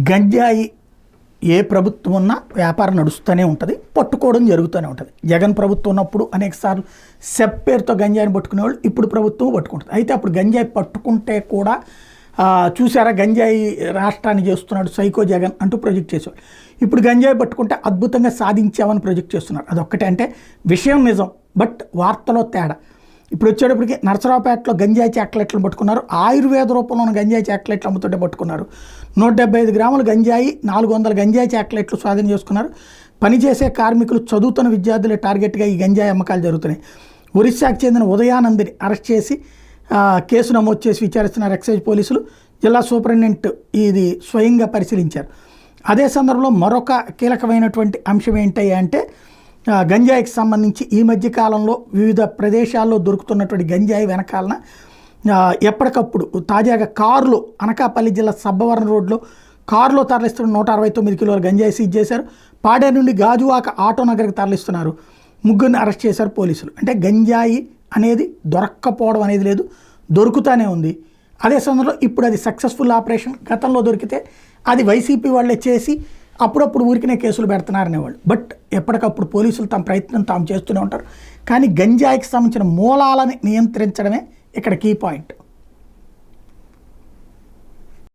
గంజాయి ఏ ప్రభుత్వం ఉన్నా వ్యాపారం నడుస్తూనే ఉంటుంది, పట్టుకోవడం జరుగుతూనే ఉంటుంది. జగన్ ప్రభుత్వం ఉన్నప్పుడు అనేకసార్లు సెప్ పేరుతో గంజాయిని పట్టుకునేవాళ్ళు, ఇప్పుడు ప్రభుత్వం పట్టుకుంటుంది. అయితే అప్పుడు గంజాయి పట్టుకుంటే కూడా చూసారా గంజాయి రాష్ట్రాన్ని చేస్తున్నాడు సైకో జగన్ అంటూ ప్రొజెక్ట్ చేసేవాడు. ఇప్పుడు గంజాయి పట్టుకుంటే అద్భుతంగా సాధించామని ప్రొజెక్ట్ చేస్తున్నారు. అదొక్కటే, అంటే విషయం నిజం, బట్ వార్తలో తేడా. ఇప్పుడు వచ్చేటప్పటికి నరసరావుపేటలో గంజాయి చాక్లెట్లు పట్టుకున్నారు, ఆయుర్వేద రూపంలో ఉన్న గంజాయి చాక్లెట్లు అమ్ముతుంటే పట్టుకున్నారు. 175 గ్రాముల గంజాయి, 400 గంజాయి చాక్లెట్లు స్వాధీనం చేసుకున్నారు. పనిచేసే కార్మికులు, చదువుతున్న విద్యార్థులే టార్గెట్గా ఈ గంజాయి అమ్మకాలు జరుగుతున్నాయి. ఒరిస్సాకు చెందిన ఉదయానందిని అరెస్ట్ చేసి కేసు నమోదు చేసి విచారిస్తున్నారు ఎక్సైజ్ పోలీసులు. జిల్లా సూపరింటెండెంట్ ఇది స్వయంగా పరిశీలించారు. అదే సందర్భంలో మరొక కీలకమైనటువంటి అంశం ఏంటంటే గంజాయికి సంబంధించి ఈ మధ్య కాలంలో వివిధ ప్రదేశాల్లో దొరుకుతున్నటువంటి గంజాయి వెనకాలన ఎప్పటికప్పుడు తాజాగా కారులో అనకాపల్లి జిల్లా సబ్బవరం రోడ్లో కారులో తరలిస్తున్న 169 కిలోల గంజాయి సీజ్ చేశారు. పాడేరు నుండి గాజువాక ఆటో నగర్కి తరలిస్తున్నారు. ముగ్గురిని అరెస్ట్ చేశారు పోలీసులు. అంటే గంజాయి అనేది దొరక్కపోవడం అనేది లేదు, దొరుకుతూనే ఉంది. అదే సందర్భంలో ఇప్పుడు అది సక్సెస్ఫుల్ ఆపరేషన్. గతంలో దొరికితే అది వైసీపీ వాళ్ళే చేసి అప్పుడప్పుడు ఊరికినే కేసులు పెడుతున్నారనేవాళ్ళు. బట్ ఎప్పటికప్పుడు పోలీసులు తమ ప్రయత్నం తాము చేస్తూనే ఉంటారు. కానీ గంజాయికి సంబంధించిన మూలాలని నియంత్రించడమే ఇక్కడ కీ పాయింట్.